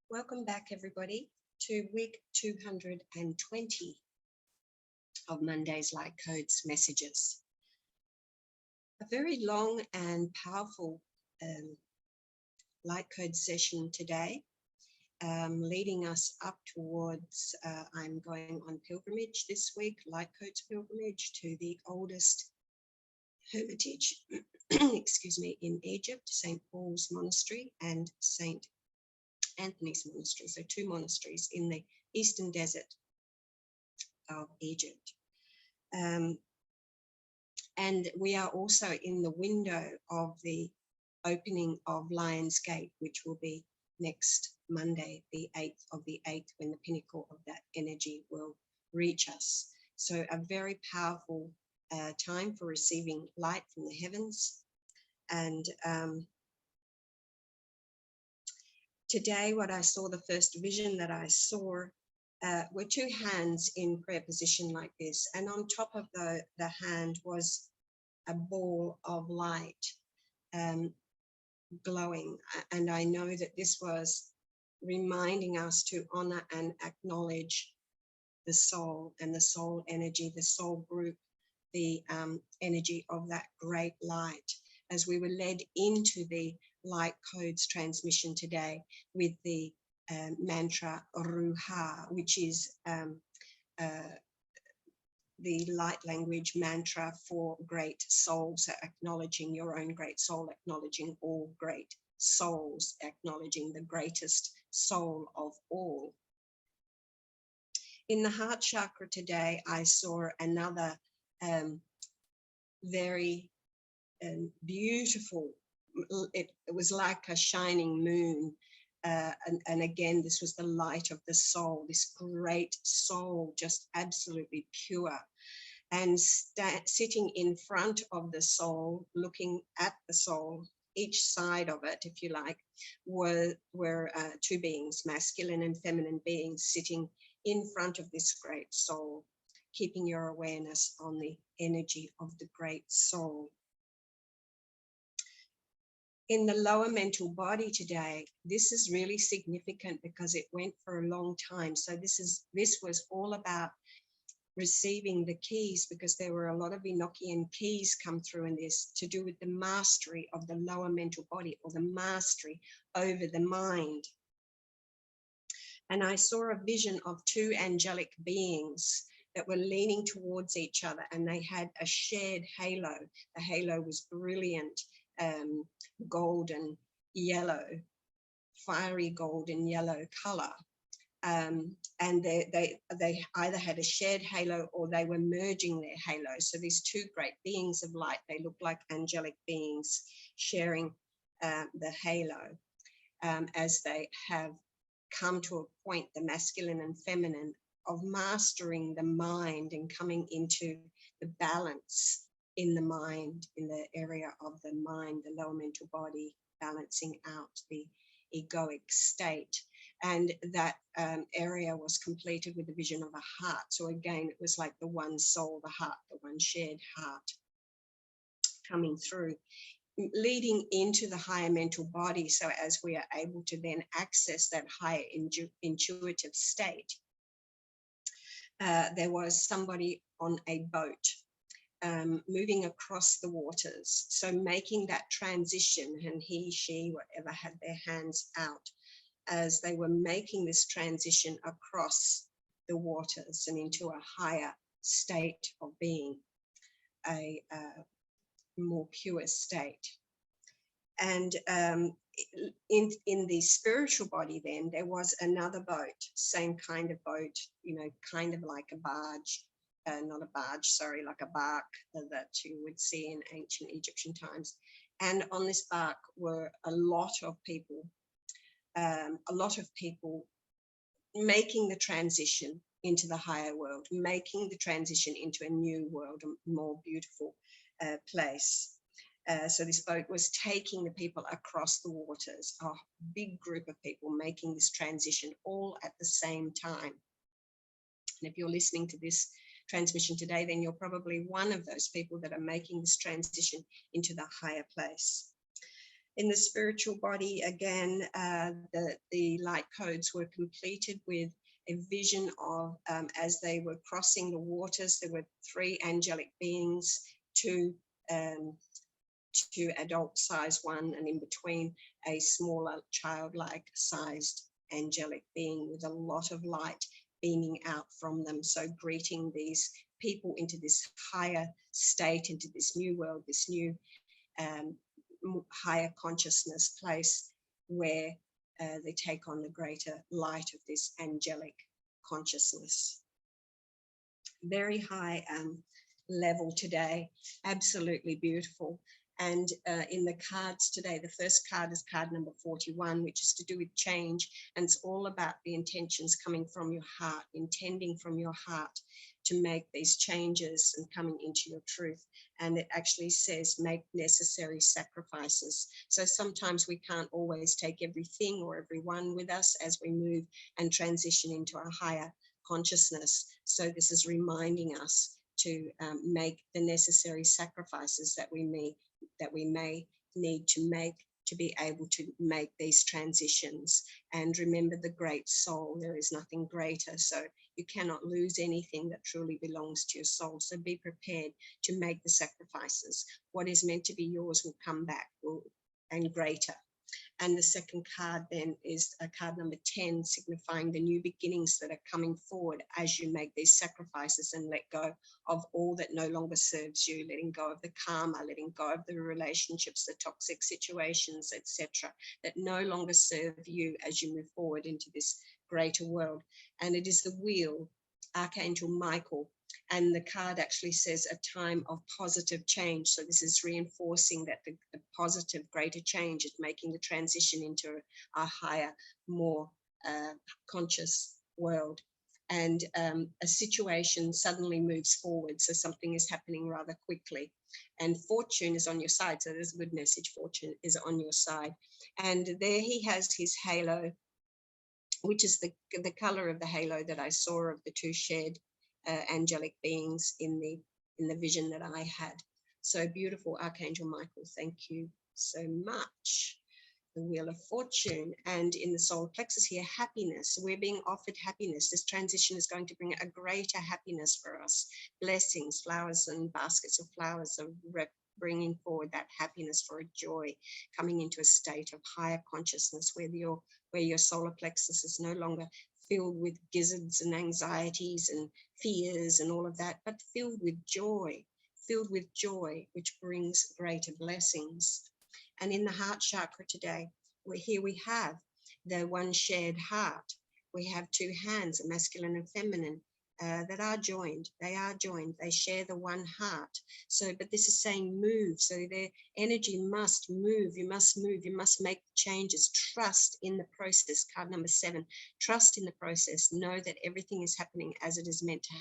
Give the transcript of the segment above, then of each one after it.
Welcome back, everybody, to week 220 of Monday's Light Codes messages. A very long and powerful Light Code session today, leading us up towards, I'm going on pilgrimage this week, Light Codes pilgrimage to the oldest hermitage, excuse me, in Egypt, St. Paul's Monastery and St. Anthony's Monastery, so two monasteries in the eastern desert of Egypt. And we are also in the window of the opening of Lion's Gate, which will be next Monday, the 8th of the 8th, when the pinnacle of that energy will reach us. So a very powerful time for receiving light from the heavens. And today, what I saw, the first vision that I saw were two hands in prayer position like this. And on top of the hand was a ball of light glowing. And I know that this was reminding us to honor and acknowledge the soul and the soul energy, the soul group, the energy of that great light, as we were led into the Light Codes transmission today with the mantra Ruha, which is the light language mantra for great souls, so acknowledging your own great soul, acknowledging all great souls, acknowledging the greatest soul of all. In the heart chakra today, I saw another very beautiful, it was like a shining moon. And again, this was the light of the soul, this great soul, just absolutely pure. And sitting in front of the soul, looking at the soul, each side of it, if you like, were two beings, masculine and feminine beings, sitting in front of this great soul, keeping your awareness on the energy of the great soul. In the lower mental body today, this is really significant because it went for a long time. So this was all about receiving the keys, because there were a lot of Enochian keys come through in this, to do with the mastery of the lower mental body, or the mastery over the mind. And I saw a vision of two angelic beings that were leaning towards each other, and they had a shared halo. The halo was brilliant, golden yellow, fiery golden yellow color. And they either had a shared halo or they were merging their halo. So these two great beings of light, they look like angelic beings sharing the halo, as they have come to a point, the masculine and feminine, of mastering the mind and coming into the balance in the mind, in the area of the mind, the lower mental body, balancing out the egoic state. And that area was completed with the vision of a heart. So again, it was like the one soul, the heart, the one shared heart coming through, leading into the higher mental body. So as we are able to then access that higher intuitive state, there was somebody on a boat, moving across the waters, so making that transition, and he, she, whatever, had their hands out as they were making this transition across the waters and into a higher state of being, a more pure state. And in the spiritual body then, there was another boat, same kind of boat, kind of like a barge, not a barge, sorry, like a bark that you would see in ancient Egyptian times. And on this bark were a lot of people making the transition into the higher world, making the transition into a new world, a more beautiful place. So this boat was taking the people across the waters, a big group of people making this transition all at the same time. And if you're listening to this transmission today, then you're probably one of those people that are making this transition into the higher place. In the spiritual body, again, the light codes were completed with a vision of, as they were crossing the waters, there were 3 angelic beings, two adult size one, and in between a smaller childlike sized angelic being with a lot of light beaming out from them. So greeting these people into this higher state, into this new world, this new higher consciousness place where they take on the greater light of this angelic consciousness. Very high level today, absolutely beautiful. And in the cards today, the first card is card number 41, which is to do with change. And it's all about the intentions coming from your heart, intending from your heart to make these changes and coming into your truth. And it actually says, make necessary sacrifices. So sometimes we can't always take everything or everyone with us as we move and transition into a higher consciousness. So this is reminding us to make the necessary sacrifices that we may need to make to be able to make these transitions. And remember the great soul, there is nothing greater. So you cannot lose anything that truly belongs to your soul. So be prepared to make the sacrifices. What is meant to be yours will come back and greater. And the second card then is card number 10, signifying the new beginnings that are coming forward as you make these sacrifices and let go of all that no longer serves you, letting go of the karma, letting go of the relationships, the toxic situations, etc., that no longer serve you as you move forward into this greater world. And it is the wheel, Archangel Michael. And the card actually says a time of positive change. So this is reinforcing that the positive, greater change is making the transition into a higher, more conscious world. And a situation suddenly moves forward. So something is happening rather quickly. And fortune is on your side. So there's a good message. Fortune is on your side. And there he has his halo, which is the color of the halo that I saw of the 2 shared angelic beings in the vision that I had. So beautiful, Archangel Michael, thank you so much. The Wheel of Fortune, and in the solar plexus here, happiness. We're being offered happiness. This transition is going to bring a greater happiness for us. Blessings, flowers and baskets of flowers are bringing forward that happiness for a joy, coming into a state of higher consciousness where your solar plexus is no longer filled with gizzards and anxieties and fears and all of that, but filled with joy, which brings greater blessings. And in the heart chakra today, we have the one shared heart. We have 2 hands, a masculine and feminine, that are joined. They share the one heart. So, but this is saying move. So their energy must move. You must move. You must make changes. Trust in the process. Card number 7. Trust in the process. Know that everything is happening as it is meant to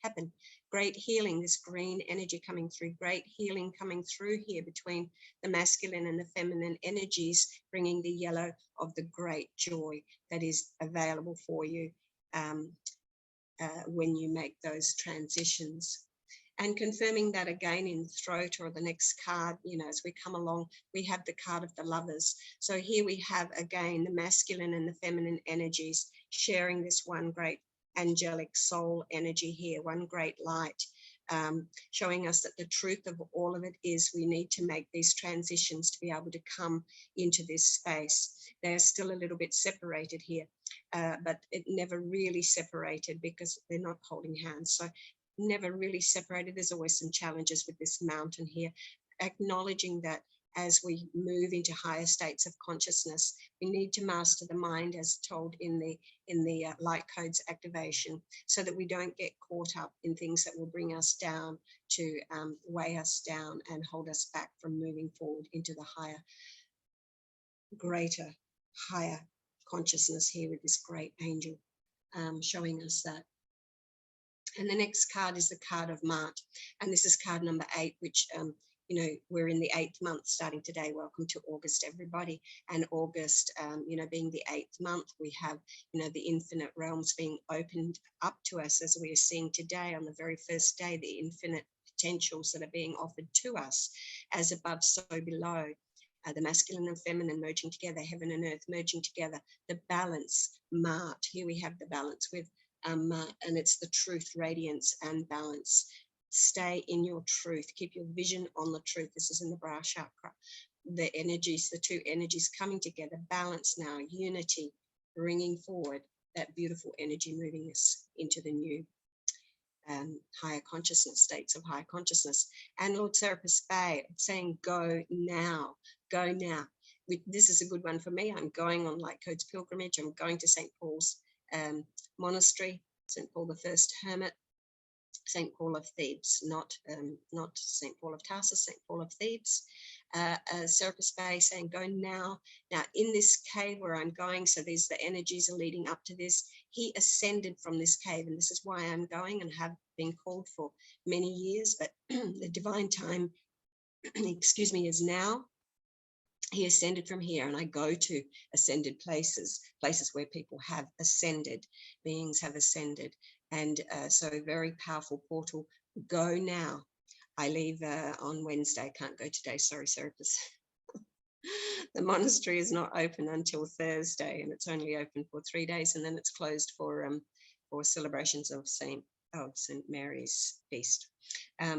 happen. Great healing. This green energy coming through. Great healing coming through here between the masculine and the feminine energies, bringing the yellow of the great joy that is available for you. When you make those transitions. And confirming that again in throat or the next card, as we come along, we have the card of the lovers. So here we have again the masculine and the feminine energies sharing this one great angelic soul energy here, one great light, showing us that the truth of all of it is we need to make these transitions to be able to come into this space. They're still a little bit separated here, but it never really separated because they're not holding hands. So never really separated. There's always some challenges with this mountain here, acknowledging that as we move into higher states of consciousness, we need to master the mind as told in the light codes activation, so that we don't get caught up in things that will bring us down, to weigh us down and hold us back from moving forward into the higher, greater, higher consciousness here with this great angel showing us that. And the next card is the card of Mart, and this is card number 8, which we're in the 8th month starting today. Welcome to August, everybody. And August, being the 8th month, we have, the infinite realms being opened up to us, as we are seeing today on the very first day, the infinite potentials that are being offered to us, as above, so below. the masculine and feminine merging together, heaven and earth merging together, the balance, Mart. Here we have the balance with Mart, and it's the truth, radiance, and balance. Stay in your truth. Keep your vision on the truth. This is in the brow chakra. The energies, the two energies coming together, balance now, unity, bringing forward that beautiful energy, moving us into the new higher consciousness, states of higher consciousness. And Lord Serapis Bey saying, go now, go now. This is a good one for me. I'm going on Light Codes pilgrimage. I'm going to St. Paul's monastery, St. Paul the First Hermit, St. Paul of Thebes, not St. Paul of Tarsus, St. Paul of Thebes. Serapis Bey saying, go now. Now, in this cave where I'm going, so these the energies are leading up to this. He ascended from this cave, and this is why I'm going and have been called for many years, but the divine time, excuse me, is now. He ascended from here, and I go to ascended places, places where people have ascended, beings have ascended. And so very powerful portal. Go now. I leave on Wednesday. Can't go today. Sorry, Serapis. The monastery is not open until Thursday, and it's only open for 3 days, and then it's closed for celebrations of St. Mary's feast.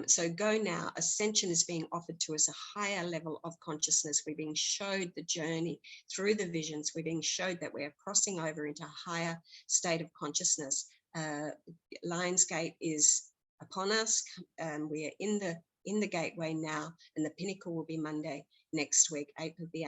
So go now. Ascension is being offered to us, a higher level of consciousness. We're being showed the journey through the visions. We're being showed that we are crossing over into a higher state of consciousness. Lionsgate is upon us. We are in the gateway now, and the pinnacle will be Monday next week, 8th of the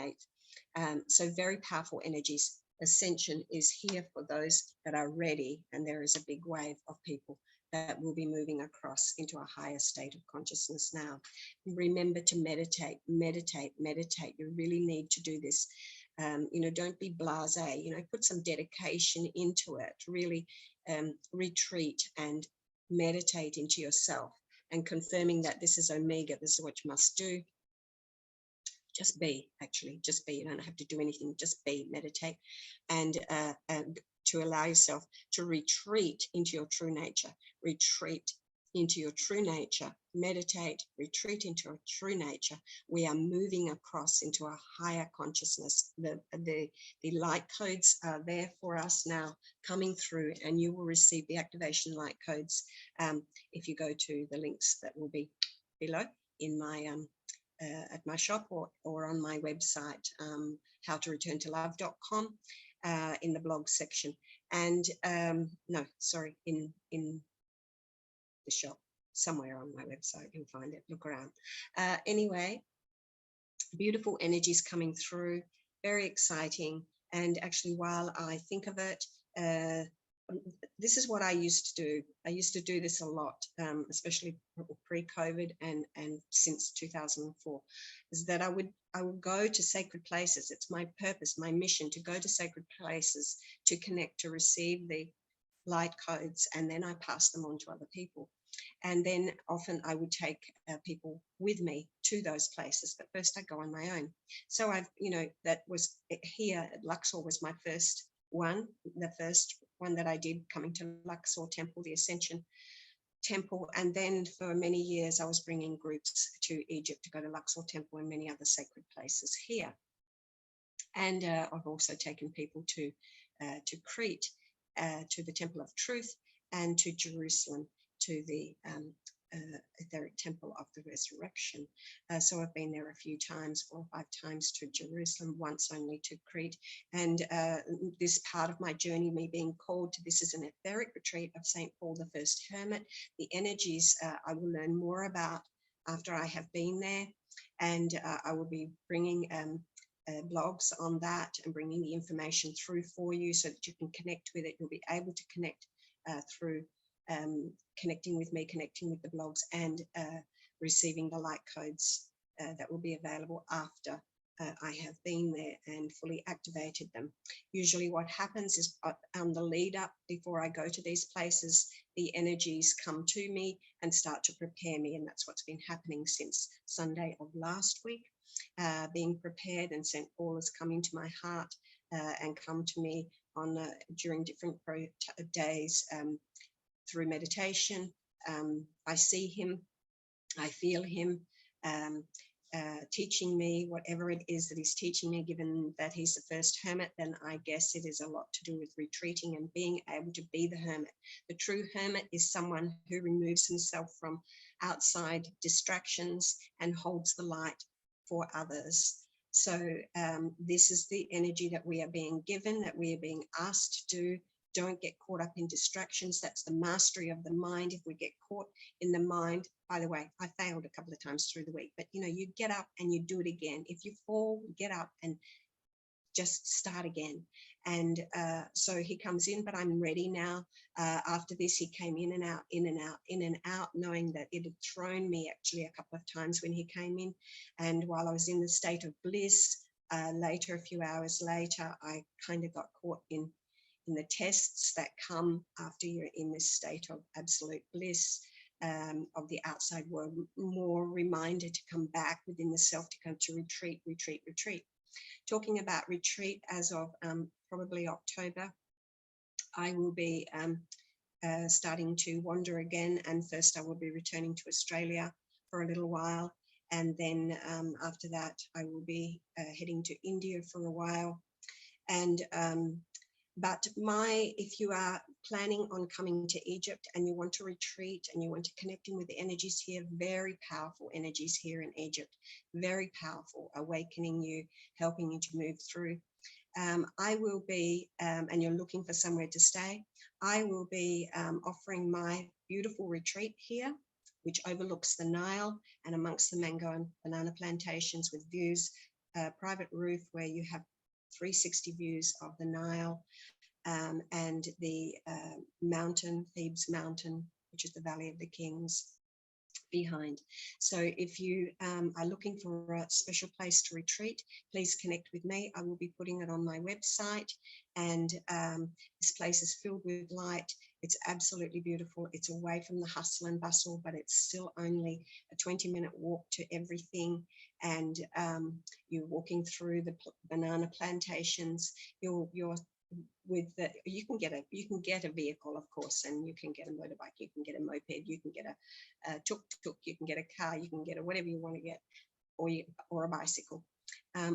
8th. So very powerful energies. Ascension is here for those that are ready, and there is a big wave of people that will be moving across into a higher state of consciousness now. Remember to meditate, meditate, meditate. You really need to do this. Don't be blasé, put some dedication into it. Really retreat and meditate into yourself, and confirming that this is Omega, this is what you must do. Just be, actually, just be. You don't have to do anything, just be, meditate, and to allow yourself to retreat into your true nature, retreat into your true nature, meditate, retreat into your true nature. We are moving across into a higher consciousness. The light codes are there for us now, coming through, and you will receive the activation light codes if you go to the links that will be below in my at my shop or on my website, howtoreturnTolove.com, in the blog section. And no, sorry, in the shop, somewhere on my website, you'll find it, look around. Anyway, beautiful energies coming through, very exciting. And actually, while I think of it, this is what I used to do. I used to do this a lot, especially pre-COVID and since 2004, is that I would go to sacred places. It's my purpose, my mission, to go to sacred places, to connect, to receive the light codes, and then I pass them on to other people. And then often I would take people with me to those places, but first I go on my own. So that was here at Luxor was my first one, the first one that I did, coming to Luxor Temple, the Ascension Temple. And then for many years, I was bringing groups to Egypt to go to Luxor Temple and many other sacred places here. And I've also taken people to Crete, to the Temple of Truth, and to Jerusalem, to the etheric Temple of the Resurrection. So I've been there a few times, 4 or 5 times to Jerusalem, once only to Crete. And this part of my journey, me being called to this, is an etheric retreat of St. Paul the First Hermit. The energies I will learn more about after I have been there. And I will be bringing blogs on that and bringing the information through for you so that you can connect with it. You'll be able to connect through connecting with me, connecting with the blogs, and receiving the light codes that will be available after I have been there and fully activated them. Usually what happens is on the lead up, before I go to these places, the energies come to me and start to prepare me, and that's what's been happening since Sunday of last week, being prepared, and St. Paul has come into my heart and come to me on during different days, through meditation. I see him, I feel him, teaching me whatever it is that he's teaching me. Given that he's the first hermit, then I guess it is a lot to do with retreating and being able to be the hermit. The true hermit is someone who removes himself from outside distractions and holds the light for others. So this is the energy that we are being given, that we are being asked to do. Don't get caught up in distractions. That's the mastery of the mind. If we get caught in the mind, by the way, I failed a couple of times through the week, but you get up and you do it again. If you fall, get up and just start again. And so he comes in, but I'm ready now. After this, he came in and out, in and out, in and out, knowing that it had thrown me actually a couple of times when he came in. And while I was in the state of bliss, later, a few hours later, I kind of got caught in the tests that come after you're in this state of absolute bliss, of the outside world, more reminder to come back within the self, to come to retreat, retreat, retreat. Talking about retreat, as of probably October, I will be starting to wander again. And first I will be returning to Australia for a little while. And then after that, I will be heading to India for a while. And but if you are planning on coming to Egypt and you want to retreat and you want to connect in with the energies here, very powerful energies here in Egypt, very powerful, awakening you, helping you to move through. I will be, and you're looking for somewhere to stay, I will be offering my beautiful retreat here, which overlooks the Nile and amongst the mango and banana plantations with views, private roof where you have 360 views of the Nile, and the mountain, Thebes mountain, which is the Valley of the Kings behind. So if you are looking for a special place to retreat, please connect with me. I will be putting it on my website. And this place is filled with light. It's absolutely beautiful. It's away from the hustle and bustle, but it's still only a 20-minute walk to everything. And you're walking through the banana plantations. You're with the, you can get a vehicle, of course, and you can get a motorbike, you can get a moped, you can get a tuk-tuk, you can get a car, you can get a whatever you want to get, or a bicycle,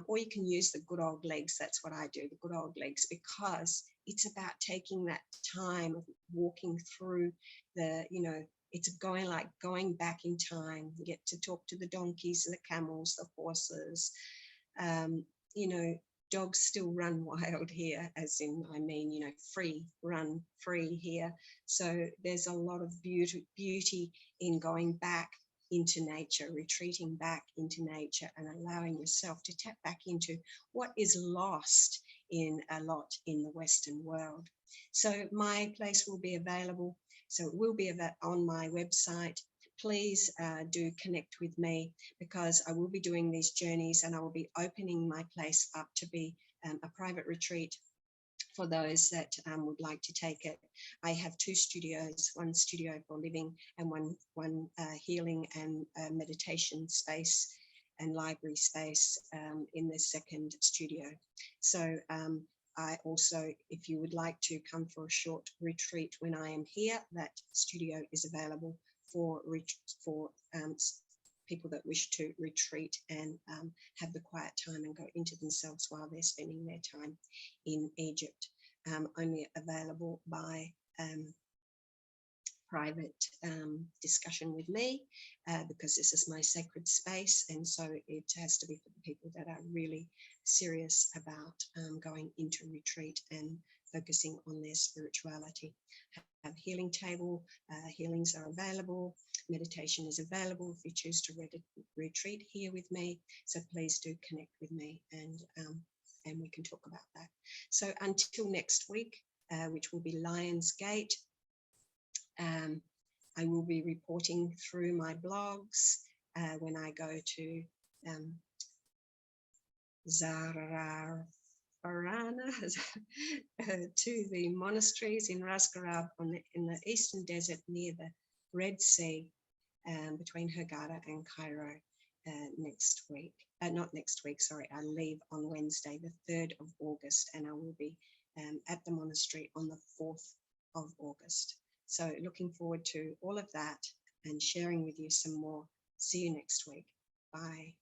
or you can use the good old legs. That's what I do, the good old legs, because it's about taking that time of walking through the, it's going back in time. You get to talk to the donkeys, the camels, the horses. Dogs still run wild here, as in, run free here. So there's a lot of beauty in going back into nature, retreating back into nature, and allowing yourself to tap back into what is lost in a lot in the Western world. So my place will be available. So it will be on my website. Please do connect with me, because I will be doing these journeys, and I will be opening my place up to be a private retreat for those that would like to take it. I have 2 studios, one studio for living and one healing and meditation space and library space in the second studio. So I also, if you would like to come for a short retreat when I am here, that studio is available for people that wish to retreat and have the quiet time and go into themselves while they're spending their time in Egypt. Only available by private discussion with me, because this is my sacred space, and so it has to be for the people that are really serious about going into retreat and focusing on their spirituality. Have healing table, healings are available, meditation is available if you choose to retreat here with me. So please do connect with me, and we can talk about that. So until next week, which will be Lion's Gate, I will be reporting through my blogs when I go to Zararana, to the monasteries in Rasgarab in the eastern desert near the Red Sea, between Hurghada and Cairo next week. Not next week, sorry. I leave on Wednesday, the 3rd of August, and I will be at the monastery on the 4th of August. So looking forward to all of that and sharing with you some more. See you next week. Bye.